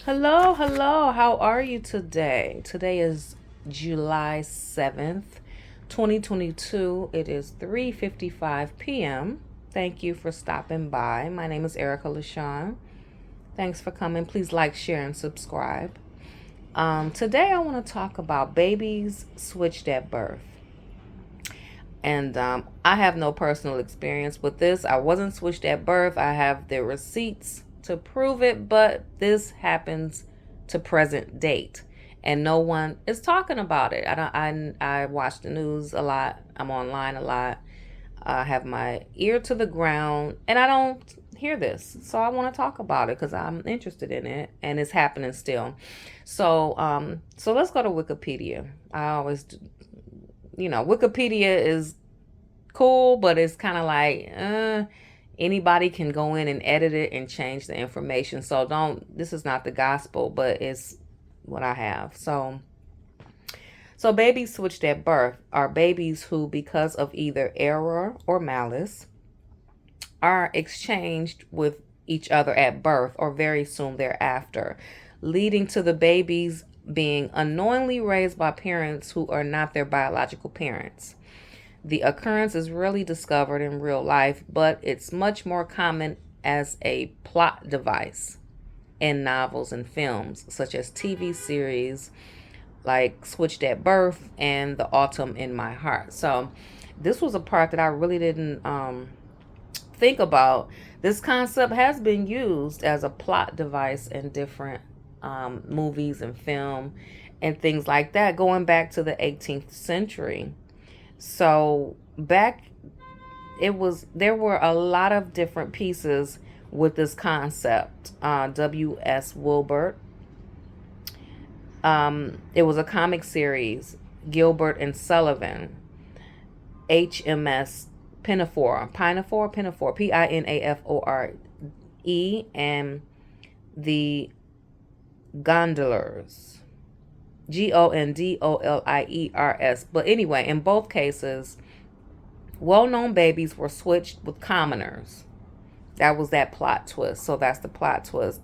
Hello, hello. How are you today? Today is July 7th, 2022. It is 3:55 p.m. Thank you for stopping by. My name is Erica LaShawn. Thanks for coming. Please like, share, and subscribe. Today I want to talk about babies switched at birth. And I have no personal experience with this. I wasn't switched at birth. I have the receipts to prove it, but this happens to present date, and no one is talking about it. I watch the news a lot. I'm online a lot. I have my ear to the ground, and I don't hear this. So I want to talk about it because I'm interested in it, and it's happening still. So let's go to Wikipedia. I always Wikipedia is cool, but it's kind of like anybody can go in and edit it and change the information. So don't. This is not the gospel, but it's what I have. So babies switched at birth are babies who, because of either error or malice, are exchanged with each other at birth or very soon thereafter, leading to the babies being unknowingly raised by parents who are not their biological parents. The occurrence is rarely discovered in real life, but it's much more common as a plot device in novels and films, such as TV series like Switched at Birth and The Autumn in My Heart. So, this was a part that I really didn't think about. This concept has been used as a plot device in different movies and film and things like that, going back to the 18th century. So back it was there were a lot of different pieces with this concept. W.S. Wilbert. It was a comic series. Gilbert and Sullivan. HMS Pinafore, Pinafore, and the Gondoliers. Gondoliers. But anyway, in both cases, well known babies were switched with commoners. That was that plot twist. So that's the plot twist.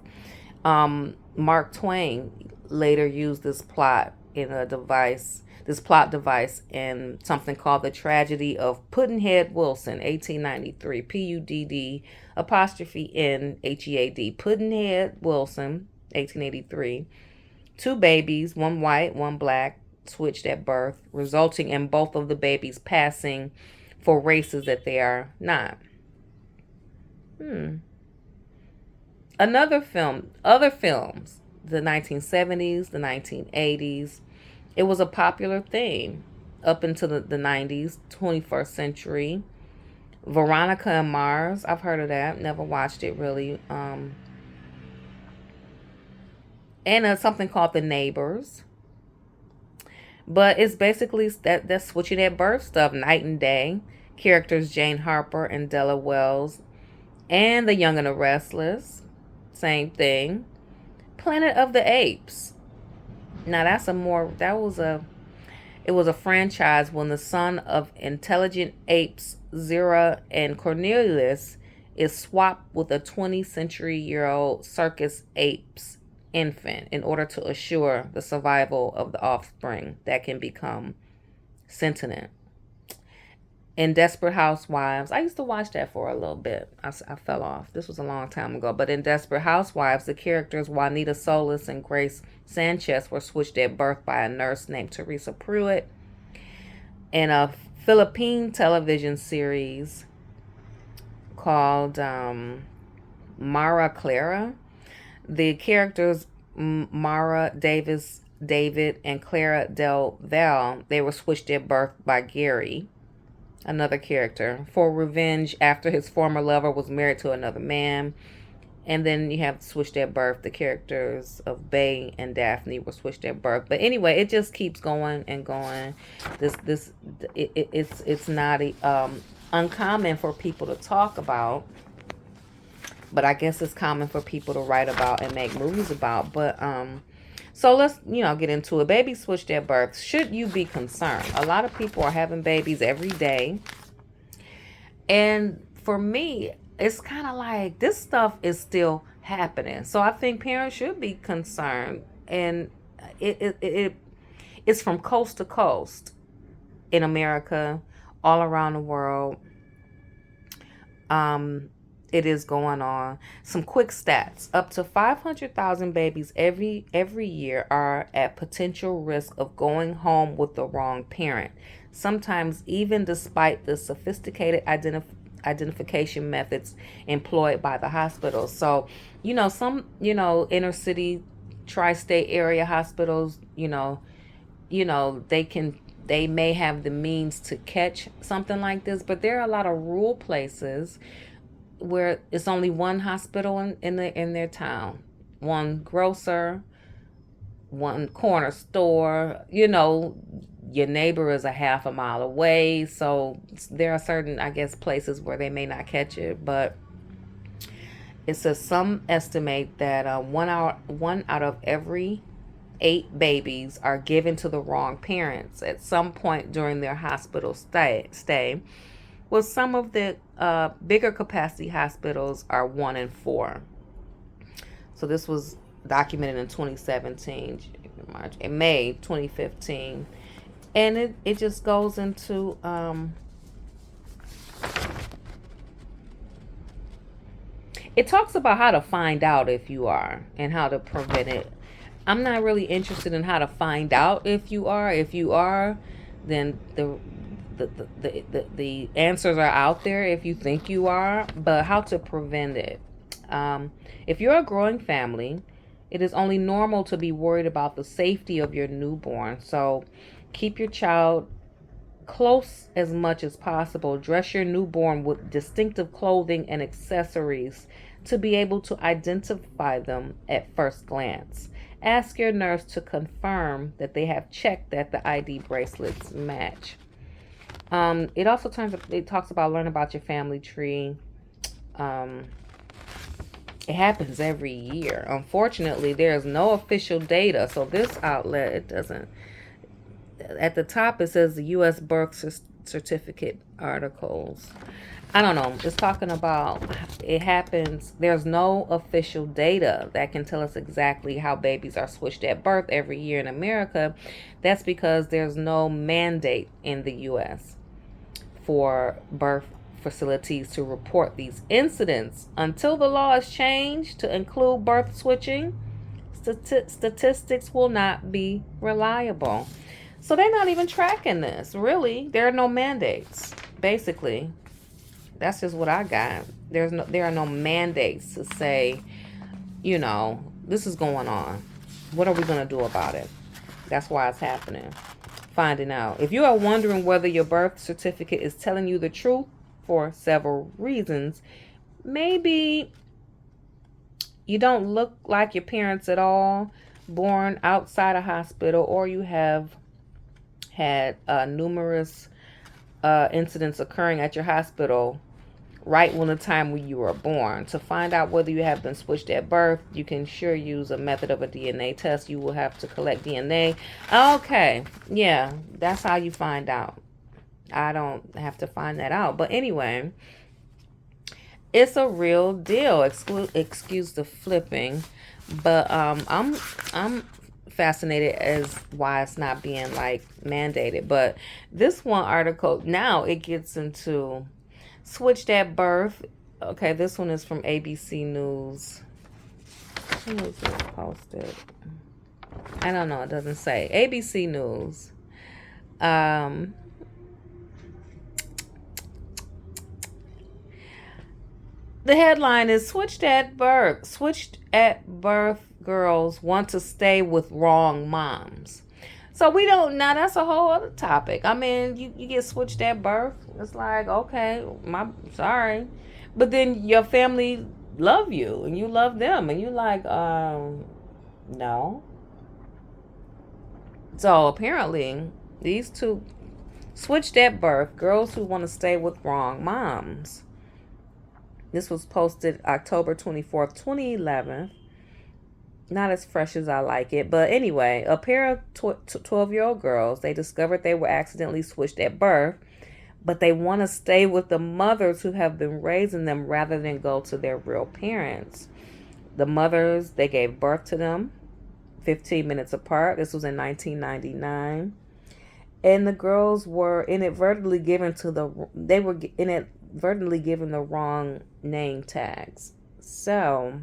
Mark Twain later used this plot device in something called The Tragedy of Pudd'nhead Wilson, 1893. Pudd apostrophe Nhead. Pudd'nhead Wilson, 1883. Two babies, one white, one black, switched at birth, resulting in both of the babies passing for races that they are not. Hmm. Other films, the 1970s, the 1980s, it was a popular thing up into the 90s, 21st century. Veronica and Mars, I've heard of that, never watched it really. And something called The Neighbors. But it's basically that switching at birth stuff, night and day. Characters Jane Harper and Della Wells, and The Young and the Restless, same thing. Planet of the Apes. Now it was a franchise when the son of intelligent apes Zira and Cornelius is swapped with a 20-century-year-old circus apes infant in order to assure the survival of the offspring that can become sentient. In Desperate Housewives, I used to watch that for a little bit. I fell off. This was a long time ago. But in Desperate Housewives, the characters Juanita Solis and Grace Sanchez were switched at birth by a nurse named Teresa Pruitt. In a Philippine television series called Mara Clara, the characters Mara David, and Clara Del Val, they were switched at birth by Gary, another character, for revenge after his former lover was married to another man. And then you have switched at birth. The characters of Bay and Daphne were switched at birth. But anyway, it just keeps going and going. It's not uncommon for people to talk about, but I guess it's common for people to write about and make movies about. But so let's get into it. Babies switched at birth. Should you be concerned? A lot of people are having babies every day, and for me, it's kind of like this stuff is still happening. So I think parents should be concerned. And it's from coast to coast in America, all around the world. Um, it is going on. Some quick stats: up to 500,000 babies every year are at potential risk of going home with the wrong parent. Sometimes even despite the sophisticated identification methods employed by the hospitals. So, some, inner city, tri-state area hospitals, they may have the means to catch something like this, but there are a lot of rural places where it's only one hospital in their town, one grocer, one corner store. Your neighbor is a half a mile away, so there are certain, I guess, places where they may not catch it. But it says some estimate that one out of every 8 babies are given to the wrong parents at some point during their hospital stay. Well, some of the bigger capacity hospitals are 1 in 4. So this was documented in 2017, March, in May 2015. And it just goes into it talks about how to find out if you are and how to prevent it. I'm not really interested in how to find out if you are. If you are, then the answers are out there if you think you are, but how to prevent it. If you're a growing family, it is only normal to be worried about the safety of your newborn. So keep your child close as much as possible. Dress your newborn with distinctive clothing and accessories to be able to identify them at first glance. Ask your nurse to confirm that they have checked that the ID bracelets match. It talks about learn about your family tree. It happens every year. Unfortunately, there's no official data. So this outlet, it doesn't. At the top, it says the U.S. birth certificate articles. I don't know. It's talking about it happens. There's no official data that can tell us exactly how babies are switched at birth every year in America. That's because there's no mandate in the U.S. for birth facilities to report these incidents. Until the law is changed to include birth switching, statistics will not be reliable. So they're not even tracking this. Really, there are no mandates. Basically, that's just what I got. There are no mandates to say, this is going on. What are we going to do about it? That's why it's happening. Finding out. If you are wondering whether your birth certificate is telling you the truth for several reasons, maybe you don't look like your parents at all, born outside a hospital, or you have had numerous incidents occurring at your hospital right when the time when you were born. To find out whether you have been switched at birth, you can sure use a method of a DNA test. You will have to collect DNA. Okay, yeah, that's how you find out. I don't have to find that out. But anyway, it's a real deal. Excuse the flipping. But I'm fascinated as why it's not being mandated. But this one article, now it gets into switched at birth. Okay, this one is from ABC News. When was this posted? I don't know. It doesn't say. ABC News. The headline is switched at birth. Switched at birth girls want to stay with wrong moms. So we don't, now that's a whole other topic. I mean, you get switched at birth. It's like, okay, sorry. But then your family love you and you love them and you like, no. So apparently these two switched at birth, girls who want to stay with wrong moms. This was posted October 24th, 2011. Not as fresh as I like it. But anyway, a pair of 12-year-old girls, they discovered they were accidentally switched at birth but they want to stay with the mothers who have been raising them rather than go to their real parents. The mothers, they gave birth to them 15 minutes apart. This was in 1999. And the girls were inadvertently given the wrong name tags. So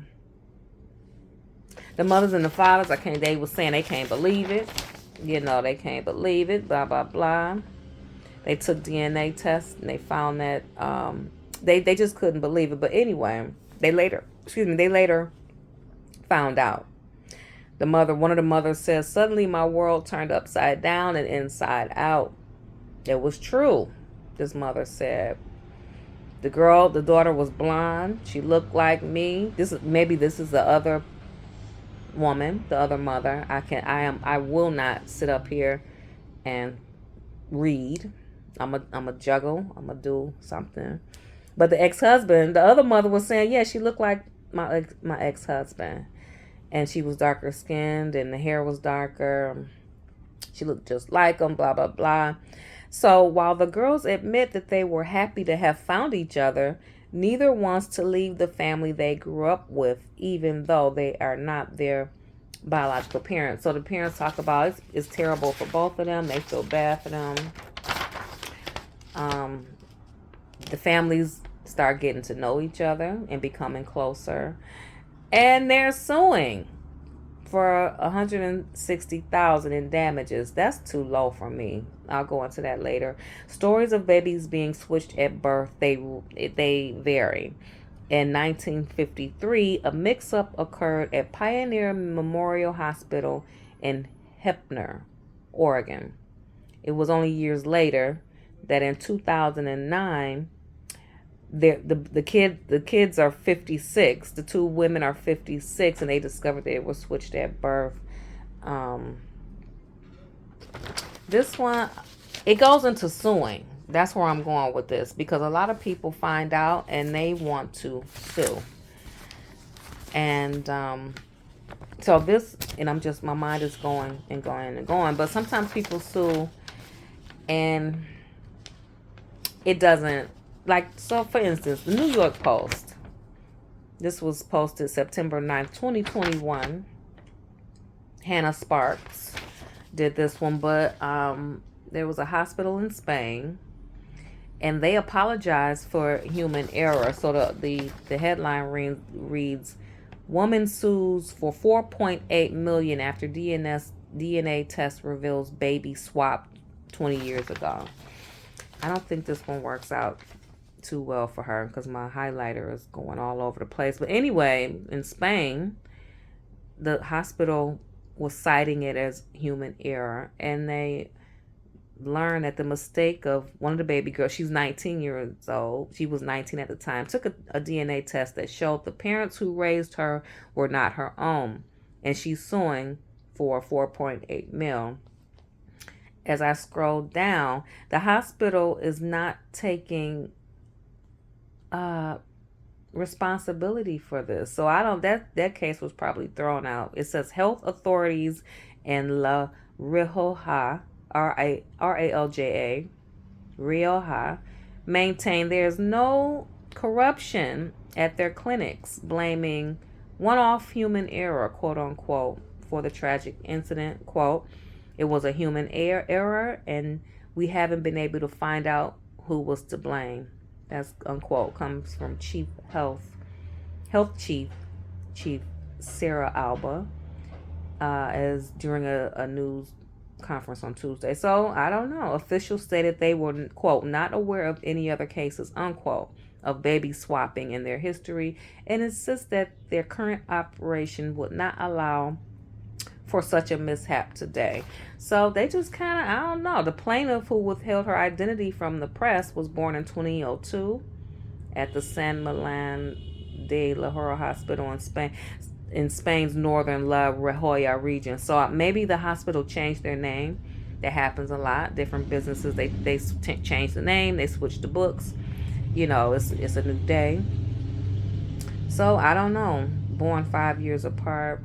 the mothers and the fathers, they were saying they can't believe it. They can't believe it, blah, blah, blah. They took DNA tests and they found that they just couldn't believe it. But anyway, they later found out. One of the mothers says, suddenly my world turned upside down and inside out. It was true, this mother said. The daughter was blonde. She looked like me. This is the other woman, the other mother. I will not sit up here and read. I'm a juggle. I'm gonna do something. But the ex-husband, the other mother was saying, yeah, she looked like my ex-husband. And she was darker skinned and the hair was darker. She looked just like him, blah, blah, blah. So while the girls admit that they were happy to have found each other, neither wants to leave the family they grew up with, even though they are not their biological parents. So the parents talk about it's terrible for both of them. They feel bad for them. The families start getting to know each other and becoming closer. And they're suing for $160,000 in damages. That's too low for me. I'll go into that later. Stories of babies being switched at birth, they vary. In 1953, a mix-up occurred at Pioneer Memorial Hospital in Heppner, Oregon. It was only years later that in 2009, the kids are 56. The two women are 56, and they discovered they were switched at birth. This one, it goes into suing. That's where I'm going with this, because a lot of people find out and they want to sue. And so this, and my mind is going and going and going. But sometimes people sue and it doesn't. So for instance, the New York Post, this was posted September 9th, 2021. Hannah Sparks did this one, but there was a hospital in Spain, and they apologized for human error. So the headline reads, woman sues for $4.8 million after DNA test reveals baby swapped 20 years ago. I don't think this one works out too well for her because my highlighter is going all over the place. But anyway, in Spain, the hospital was citing it as human error, and they learned that the mistake of one of the baby girls, she's 19 years old, she was 19 at the time, took a DNA test that showed the parents who raised her were not her own, and she's suing for $4.8 million. As I scroll down, the hospital is not taking responsibility for this. So that case was probably thrown out. It says health authorities in La Rioja, Ralja, Rioja, maintain there's no corruption at their clinics, blaming one-off human error, quote unquote, for the tragic incident. Quote, it was a human error and we haven't been able to find out who was to blame. That's unquote, comes from health chief Sarah Alba, as during a news conference on Tuesday. So I don't know. Officials stated they were, quote, not aware of any other cases, unquote, of baby swapping in their history, and insist that their current operation would not allow for such a mishap today. So they just kind of, I don't know. The plaintiff, who withheld her identity from the press, was born in 2002 at the San Millán de la Joya Hospital in Spain's northern La Rioja region. So maybe the hospital changed their name. That happens a lot. Different businesses, they change the name, they switch the books. It's a new day. So I don't know. Born 5 years apart.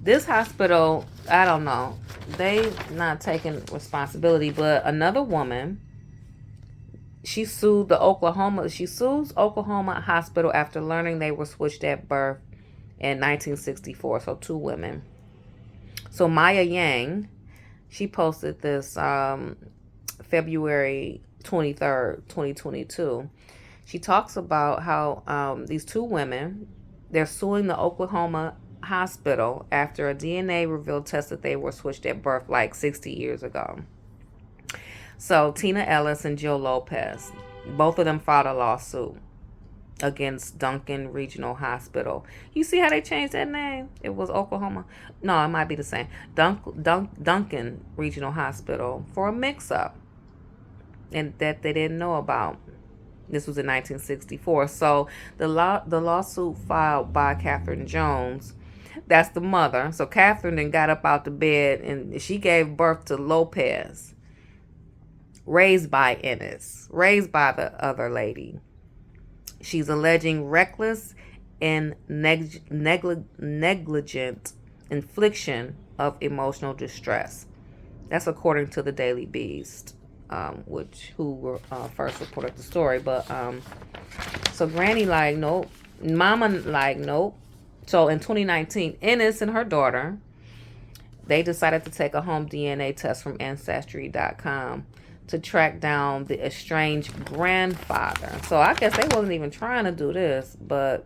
This hospital, I don't know. They not taking responsibility, but another woman, she sues Oklahoma hospital after learning they were switched at birth in 1964. So two women. So Maya Yang, she posted this February 23rd, 2022. She talks about how these two women, they're suing the Oklahoma hospital after a DNA revealed test that they were switched at birth like 60 years ago. So Tina Ellis and Jill Lopez, both of them filed a lawsuit against Duncan Regional Hospital. You see how they changed that name? It was Oklahoma. No, it might be the same. Duncan Regional Hospital for a mix-up and that they didn't know about. This was in 1964. So the lawsuit filed by Catherine Jones, that's the mother. So Catherine then got up out the bed and she gave birth to Lopez, raised by Ennis, raised by the other lady. She's alleging reckless and negligent infliction of emotional distress. That's according to the Daily Beast, who first reported the story. But so Granny like nope, Mama like nope. So in 2019, Ennis and her daughter, they decided to take a home DNA test from Ancestry.com to track down the estranged grandfather. So I guess they wasn't even trying to do this, but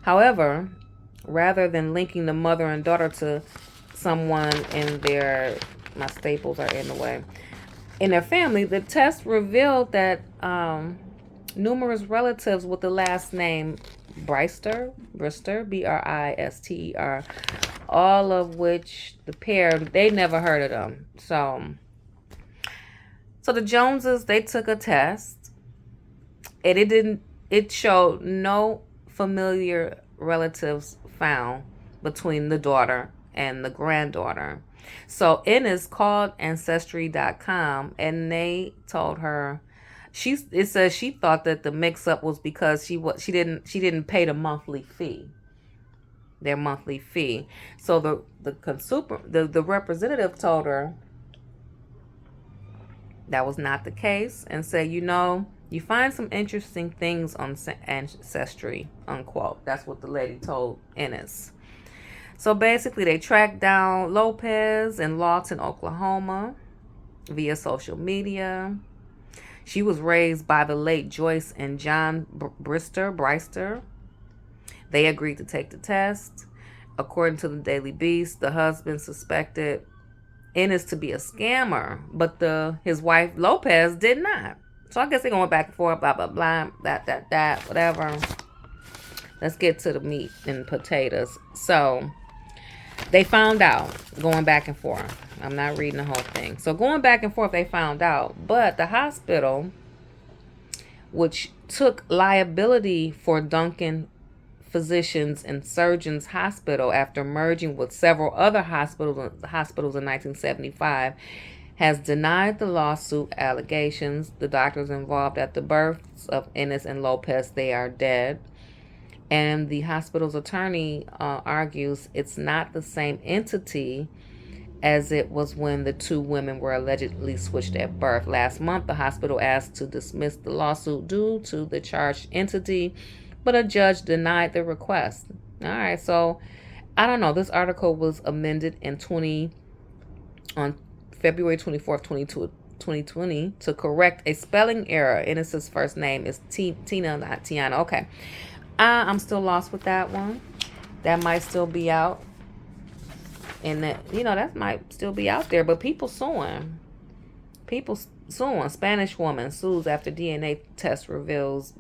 however, rather than linking the mother and daughter to someone in my staples are in the way, in their family, the test revealed that numerous relatives with the last name Brister, Brister, all of which the pair, they never heard of them. So the Joneses, they took a test and it showed no familiar relatives found between the daughter and the granddaughter. So Ennis called Ancestry.com and they told her, it says she thought that the mix up was because she didn't pay their monthly fee. So the representative told her that was not the case and said, you find some interesting things on Ancestry, unquote. That's what the lady told Ennis. So basically they tracked down Lopez in Lawton, Oklahoma via social media. She was raised by the late Joyce and John Brister. They agreed to take the test. According to the Daily Beast, the husband suspected Ennis to be a scammer, but his wife Lopez did not. So I guess they're going back and forth, blah, blah, blah, that, whatever. Let's get to the meat and potatoes. So they found out, going back and forth. I'm not reading the whole thing. So going back and forth, they found out. But the hospital, which took liability for Duncan Physicians and Surgeons Hospital after merging with several other hospitals in 1975, has denied the lawsuit allegations. The doctors involved at the births of Ennis and Lopez, they are dead. And the hospital's attorney argues it's not the same entity as it was when the two women were allegedly switched at birth. Last month, the hospital asked to dismiss the lawsuit due to the charged entity, but a judge denied the request. All right, so I don't know. This article was amended on February 24th, 2020 to correct a spelling error. Ennis's first name is Tina, not Tiana. Okay. I'm still lost with that one. That might still be out. And that might still be out there. But people suing. Spanish woman sues after DNA test reveals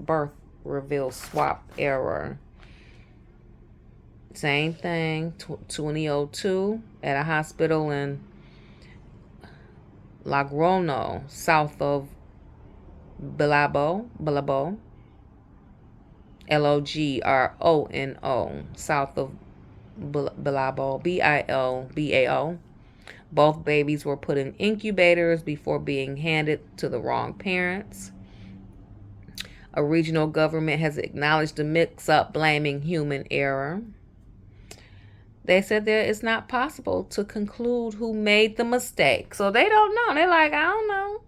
swap error. Same thing. 2002 at a hospital in Logrono, south of Bilbao. Logrono, south of Bilbao, Bilbao. Both babies were put in incubators before being handed to the wrong parents. A regional government has acknowledged the mix-up, blaming human error. They said that it's not possible to conclude who made the mistake. So they don't know. They're like, I don't know.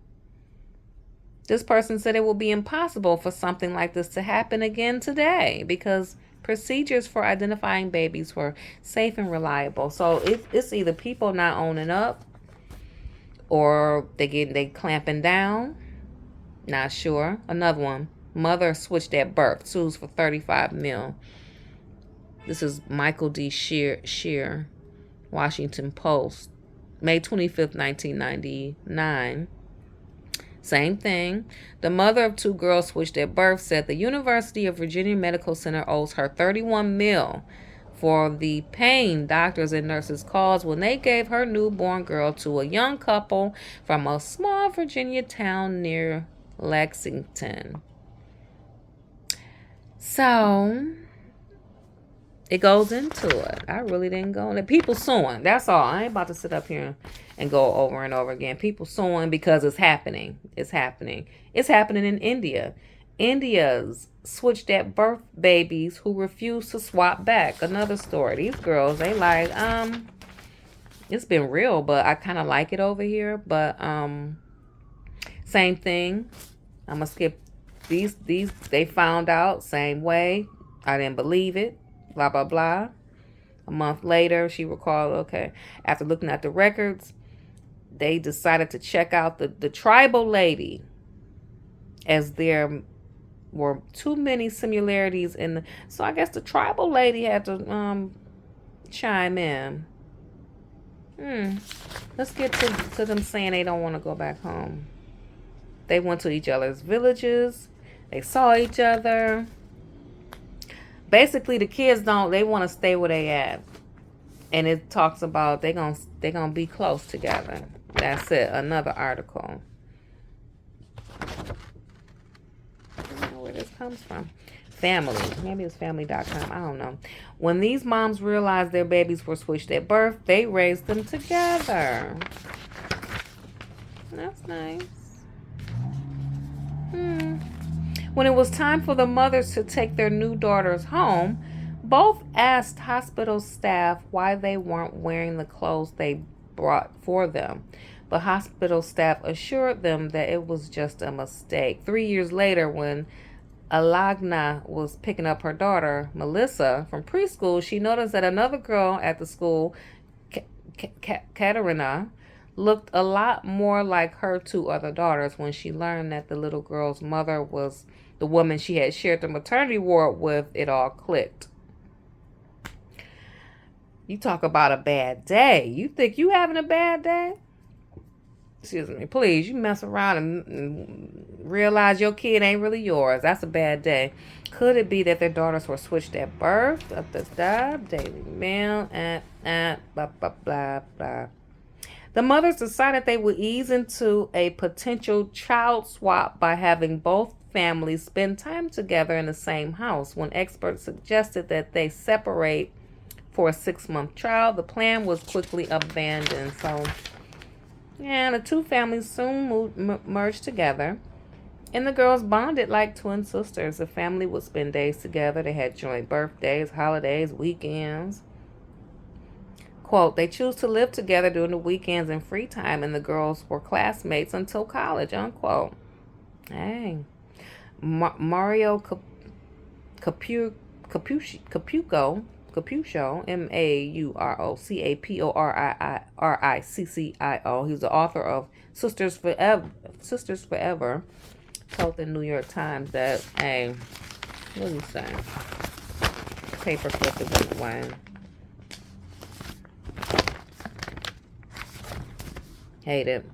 This person said it will be impossible for something like this to happen again today because procedures for identifying babies were safe and reliable. So it's either people not owning up or they clamping down. Not sure. Another one. Mother switched at birth. Sues for 35 mil. This is Michael D. Shear, Washington Post, May 25th, 1999. Same thing. The mother of two girls switched at birth said the University of Virginia Medical Center owes her 31 mil for the pain doctors and nurses caused when they gave her newborn girl to a young couple from a small Virginia town near Lexington. So it goes into it. I really didn't go into people suing. That's all. I ain't about to sit up here and go over and over again. People suing because it's happening. It's happening. It's happening in India. India's switched at birth babies who refuse to swap back. Another story. These girls, they like, it's been real, but I kind of like it over here. But same thing. I'm gonna skip these. They found out same way. I didn't believe it. Blah blah blah. A month later, she recalled, okay, after looking at the records, they decided to check out the tribal lady, as there were too many similarities in the. So I guess the tribal lady had to chime in. Let's get to them saying they don't want to go back home. They went to each other's villages. They saw each other. Basically, the kids they want to stay where they at. And it talks about they're gonna be close together. That's it. Another article. I don't know where this comes from. Family. Maybe it's family.com. I don't know. When these moms realized their babies were switched at birth, they raised them together. That's nice. When it was time for the mothers to take their new daughters home, both asked hospital staff why they weren't wearing the clothes they brought for them. But hospital staff assured them that it was just a mistake. 3 years later, when Alagna was picking up her daughter, Melissa, from preschool, she noticed that another girl at the school, Katerina, looked a lot more like her two other daughters. When she learned that the little girl's mother was the woman she had shared the maternity ward with, it all clicked. You talk about a bad day. You think you having a bad day? Excuse me, please. You mess around and realize your kid ain't really yours. That's a bad day. Could it be that their daughters were switched at birth? Daily Mail, blah, blah, blah, blah. The mothers decided they would ease into a potential child swap by having both families spend time together in the same house. When experts suggested that they separate for a 6-month trial, the plan was quickly abandoned. So, yeah, the two families soon merged together, and the girls bonded like twin sisters. The family would spend days together. They had joint birthdays, holidays, weekends. Quote, they choose to live together during the weekends and free time, and the girls were classmates until college, unquote. Hey. Mario Capucho, Maurociccio. He's the author of Sisters Forever. Told the New York Times that, hey, what do you say? Paperclip is in the way. Hate it.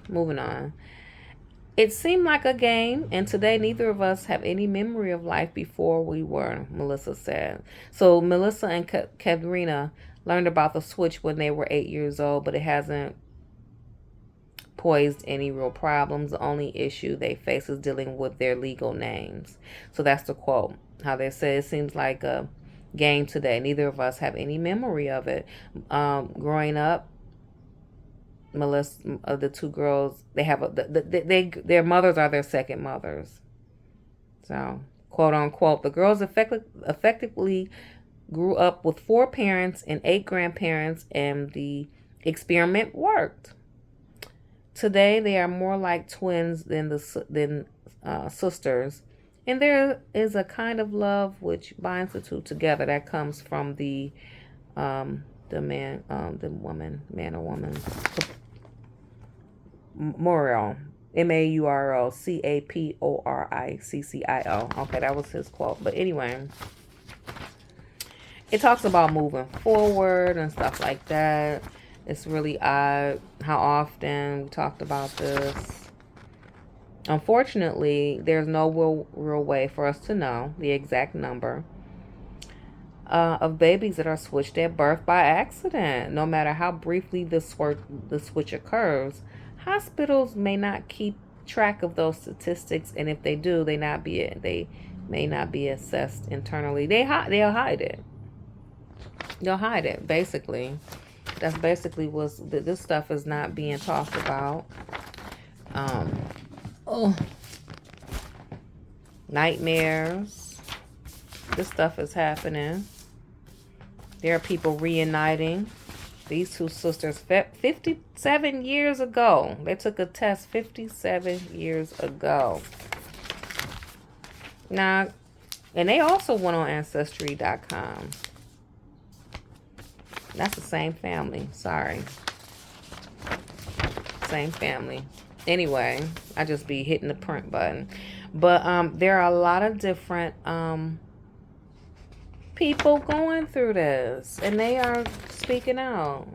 Moving on. It seemed like a game, and today neither of us have any memory of life before we were, Melissa said. So Melissa and Katerina learned about the switch when they were 8 years old, but it hasn't posed any real problems. The only issue they face is dealing with their legal names. So that's the quote. How they say it seems like a game today. Neither of us have any memory of it. Growing up, Melissa, the two girls, they have their mothers are their second mothers. So, quote unquote, the girls effectively grew up with 4 parents and 8 grandparents, and the experiment worked. Today, they are more like twins than sisters, and there is a kind of love which binds the two together that comes from the woman, man or woman, Mauro, Mauriccio. Okay, that was his quote. But anyway, it talks about moving forward and stuff like that. It's really odd how often we talked about this. Unfortunately, there's no real way for us to know the exact number of babies that are switched at birth by accident. No matter how briefly the switch occurs, hospitals may not keep track of those statistics, and if they do, they may not be assessed internally. They'll hide it. They'll hide it. Basically, that's basically this stuff is not being talked about. Nightmares. This stuff is happening. There are people reuniting. These two sisters, 57 years ago. They took a test 57 years ago. Now, and they also went on Ancestry.com. That's the same family. Sorry. Same family. Anyway, I just be hitting the print button. But there are a lot of different people going through this, and they are speaking out.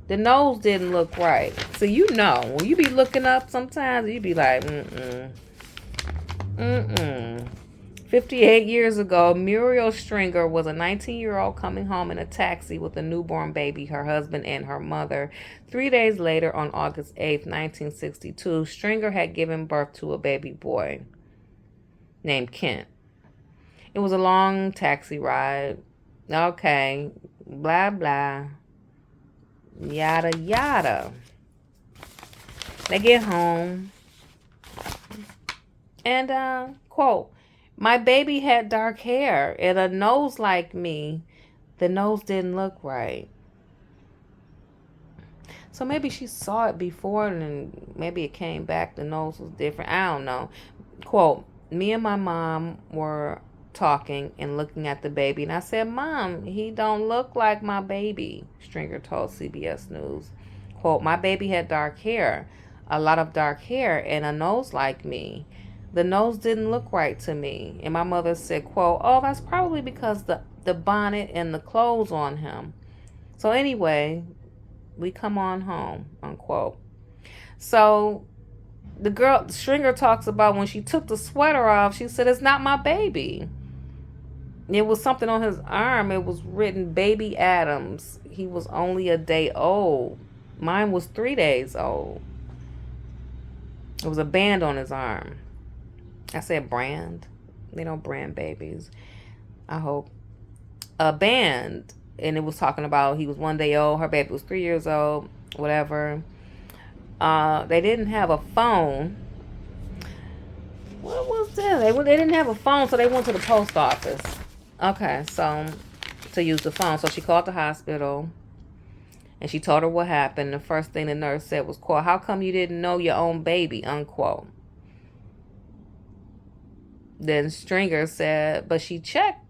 The nose didn't look right. So you know, when you be looking up sometimes, you be like, 58 years ago, Muriel Stringer was a 19-year-old coming home in a taxi with a newborn baby, her husband, and her mother. 3 days later, on August 8th, 1962, Stringer had given birth to a baby boy named Kent. It was a long taxi ride. Okay, blah, blah, yada, yada. They get home, and, quote, my baby had dark hair and a nose like me. The nose didn't look right. So maybe she saw it before and then maybe it came back. The nose was different. I don't know. Quote, me and my mom were talking and looking at the baby, and I said, Mom, he don't look like my baby, Stringer told CBS News. Quote, my baby had dark hair, a lot of dark hair, and a nose like me. The nose didn't look right to me. And my mother said, quote, oh, that's probably because the bonnet and the clothes on him. So anyway, we come on home, unquote. So the girl, Stringer, talks about when she took the sweater off, she said, it's not my baby. It was something on his arm. It was written Baby Adams. He was only a day old. Mine was 3 days old. It was a band on his arm. I said brand. They don't brand babies. I hope. A band. And it was talking about he was 1 day old. Her baby was 3 years old. Whatever. They didn't have a phone. What was that? They didn't have a phone, so they went to the post office. Okay, so to use the phone. So she called the hospital and she told her what happened. The first thing the nurse said was, quote, how come you didn't know your own baby, unquote. Then Stringer said, but she checked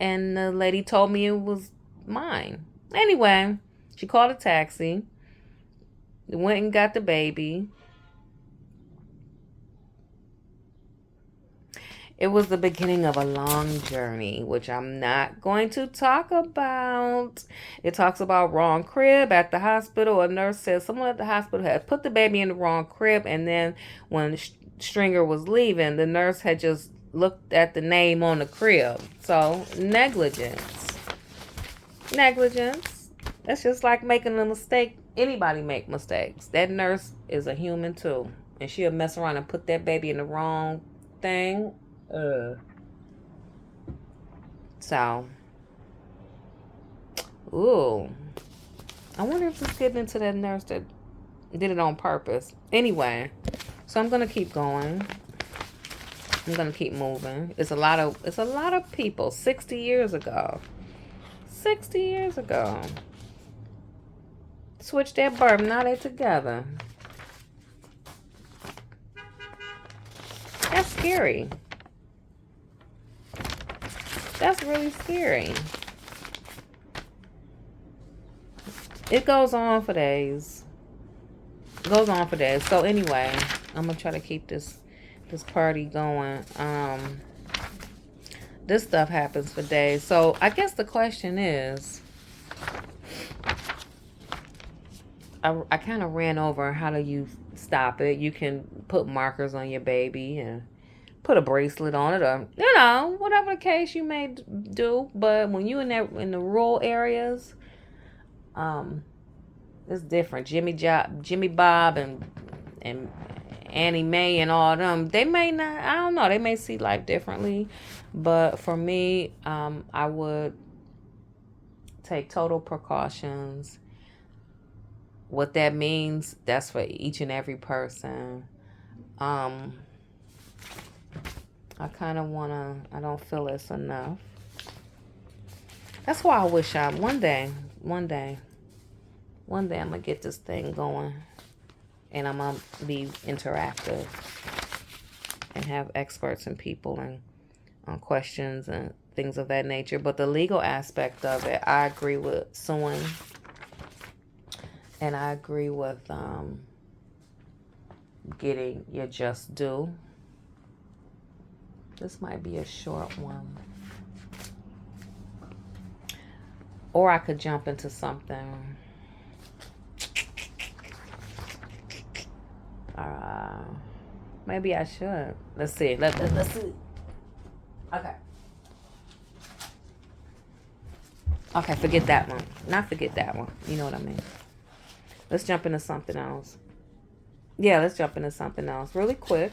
and the lady told me it was mine. Anyway, she called a taxi, went and got the baby. It was the beginning of a long journey, which I'm not going to talk about. It talks about wrong crib at the hospital. A nurse says someone at the hospital had put the baby in the wrong crib, and then when Stringer was leaving, the nurse had just looked at the name on the crib. So, negligence. Negligence. That's just like making a mistake. Anybody make mistakes. That nurse is a human too. And she'll mess around and put that baby in the wrong thing. So, ooh, I wonder if it's getting into that nurse that did it on purpose. Anyway, so I'm gonna keep going. I'm gonna keep moving. It's a lot of people. 60 years ago. 60 years ago. Switch that burp. Now they together. That's scary. That's really scary. It goes on for days. It goes on for days. So anyway, I'm gonna try to keep this party going. This stuff happens for days. So I guess the question is, I kind of ran over how do you stop it. You can put markers on your baby and put a bracelet on it, or whatever the case you may do. But when you in the rural areas, it's different. Jimmy Bob and Annie Mae and all them, they may not, I don't know, they may see life differently. But for me, I would take total precautions. What that means, that's for each and every person. I kind of I don't feel it's enough. That's why I wish one day, I'm going to get this thing going. And I'm going to be interactive and have experts and people and on questions and things of that nature. But the legal aspect of it, I agree with suing. And I agree with getting your just due. This might be a short one. Or I could jump into something. Maybe I should. Let's see. Let's see. Okay. Okay, forget that one. Not forget that one. You know what I mean. Let's jump into something else. Yeah, let's jump into something else really quick.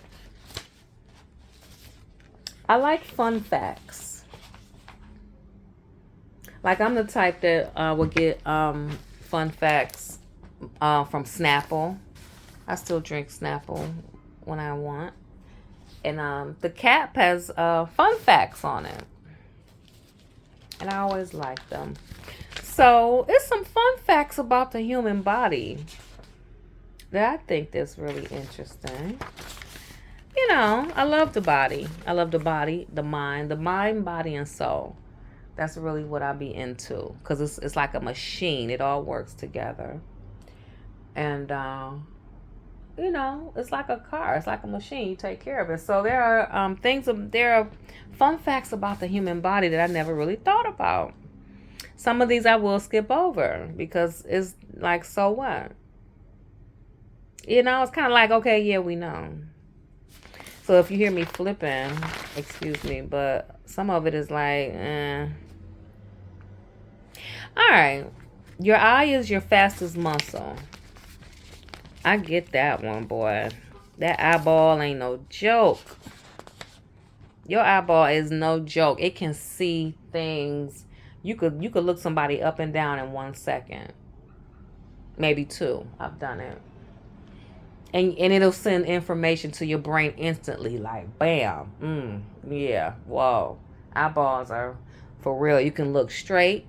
I like fun facts. Like I'm the type that will get fun facts from Snapple. I still drink Snapple when I want. And the cap has fun facts on it. And I always like them. So it's some fun facts about the human body that I think that's really interesting. I love the body. I love the body, the mind, body, and soul. That's really what I be into. Because it's like a machine. It all works together. And it's like a car. It's like a machine. You take care of it. So there are there are fun facts about the human body that I never really thought about. Some of these I will skip over because it's like, so what? It's kind of like, okay, yeah, we know. So if you hear me flipping, excuse me, but some of it is like, All right. Your eye is your fastest muscle. I get that one, boy. That eyeball ain't no joke. Your eyeball is no joke. It can see things. You could look somebody up and down in 1 second. Maybe 2. I've done it. And it'll send information to your brain instantly, like bam. Yeah. Whoa. Eyeballs are for real. You can look straight.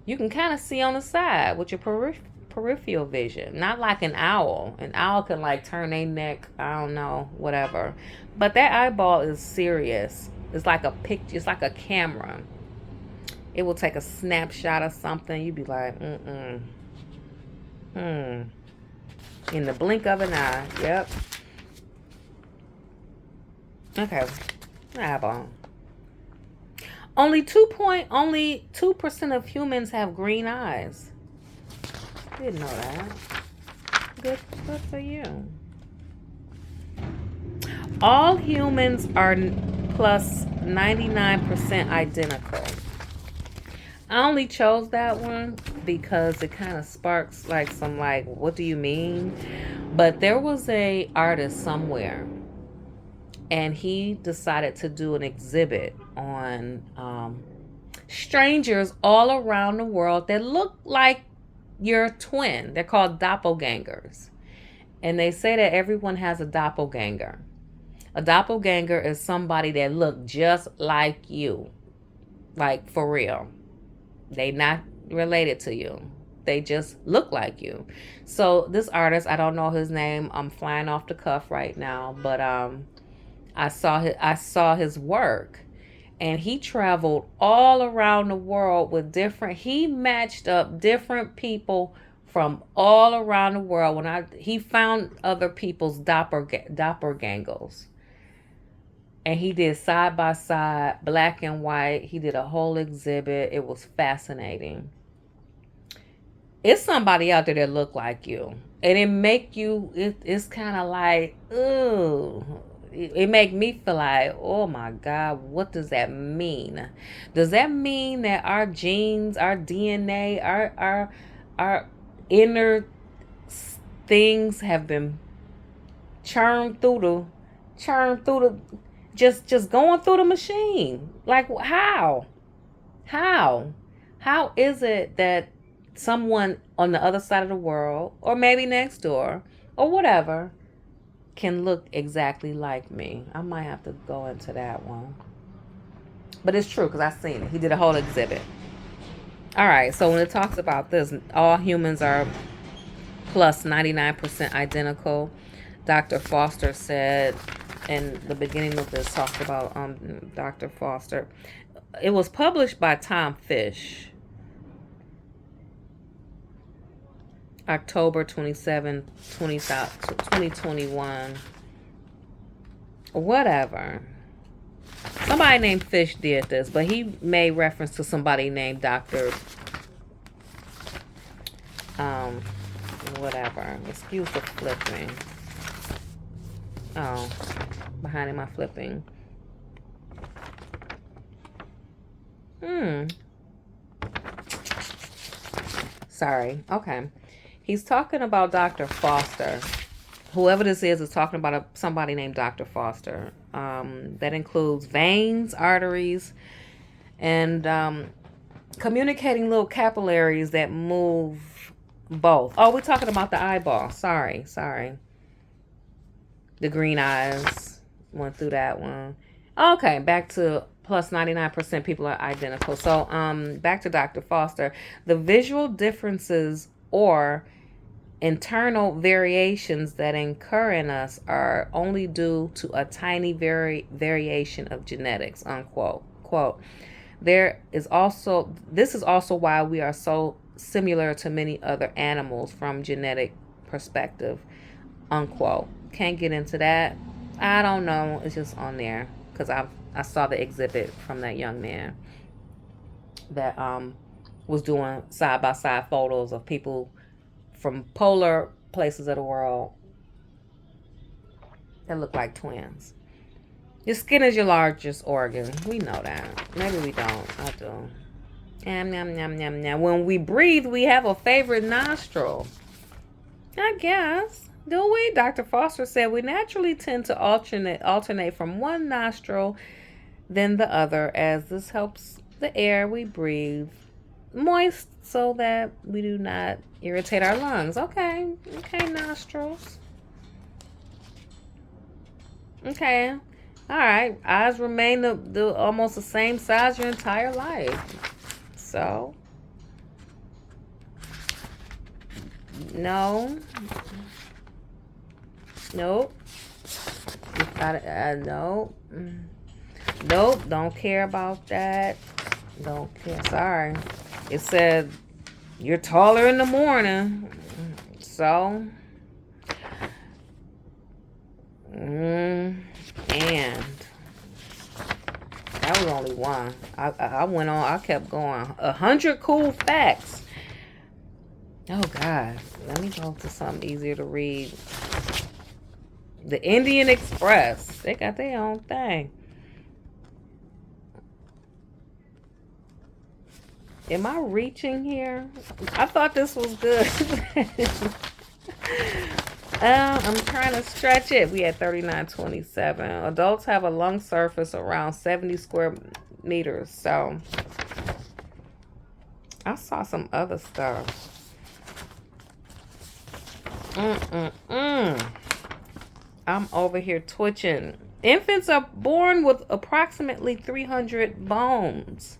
You can kind of see on the side with your peripheral vision. Not like an owl. An owl can like turn their neck, I don't know, whatever. But that eyeball is serious. It's like a picture. It's like a camera. It will take a snapshot of something. You'd be like, in the blink of an eye. Yep. Okay. Eyeball. Only 2% of humans have green eyes. Didn't know that. Good for you. All humans are plus 99% identical. I only chose that one because it kind of sparks like some like, what do you mean? But there was a artist somewhere, and he decided to do an exhibit on strangers all around the world that look like your twin. They're called doppelgangers. And they say that everyone has a doppelganger. A doppelganger is somebody that look just like you. Like, for real. They not related to you. They just look like you. So this artist, I don't know his name. I'm flying off the cuff right now, but I saw his work, and he traveled all around the world with different. He matched up different people from all around the world. He found other people's doppelgangers, and he did side by side, black and white. He did a whole exhibit. It was fascinating. It's somebody out there that look like you, and it make you. It's kind of like, ooh. It make me feel like, oh my God, what does that mean? Does that mean that our genes, our DNA, our inner things have been churned through the churned through the just going through the machine? Like, how how is it that someone on the other side of the world, or maybe next door, or whatever, can look exactly like me? I might have to go into that one, but it's true because I've seen it. He did a whole exhibit. All right, so when it talks about this, all humans are plus 99% identical. Dr. Foster said in the beginning of this, talked about Dr. Foster. It was published by Tom Fish, October 27, 2021. Whatever. Somebody named Fish did this, but he made reference to somebody named Dr. Um, whatever. Excuse the flipping. Oh, behind my flipping. Sorry. Okay. He's talking about Dr. Foster. Whoever this is talking about somebody named Dr. Foster. That includes veins, arteries, and communicating little capillaries that move both. Oh, we're talking about the eyeball. Sorry. The green eyes. Went through that one. Okay, back to plus 99% people are identical. So back to Dr. Foster. The visual differences or internal variations that occur in us are only due to a tiny variation of genetics, unquote. Quote, this is also why we are so similar to many other animals from genetic perspective, unquote. Can't get into that. I don't know. It's just on there because I saw the exhibit from that young man that was doing side by side photos of people from polar places of the world that look like twins. Your skin is your largest organ. We know that. Maybe we don't. I do. Yum, yum, yum, yum, yum. When we breathe, we have a favorite nostril. I guess. Do we? Dr. Foster said we naturally tend to alternate from one nostril than the other, as this helps the air we breathe moist so that we do not irritate our lungs. Okay, nostrils. Okay, all right. Eyes remain the almost the same size your entire life. So, no, nope. You got it. No, nope. Don't care about that. Don't care. Sorry. It said you're taller in the morning. So, and that was only one. I went on. I kept going. 100 cool facts. Oh God. Let me go to something easier to read. The Indian Express. They got their own thing. Am I reaching here? I thought this was good. I'm trying to stretch it. We had 3927. Adults have a lung surface around 70 square meters. So I saw some other stuff. I'm over here twitching. Infants are born with approximately 300 bones,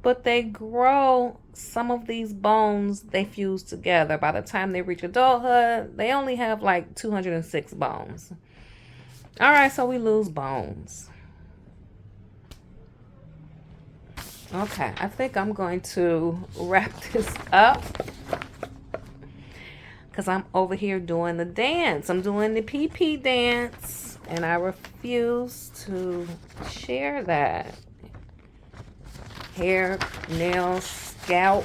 but they grow. Some of these bones, they fuse together. By the time they reach adulthood, they only have like 206 bones. All right, so we lose bones. Okay, I think I'm going to wrap this up because I'm over here doing the dance. I'm doing the pee-pee dance, and I refuse to share that. Hair, nails, scalp,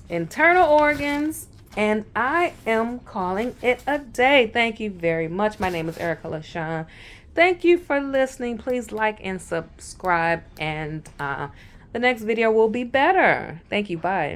internal organs, and I am calling it a day. Thank you very much. My name is Erica LaShawn. Thank you for listening. Please like and subscribe, and the next video will be better. Thank you. Bye.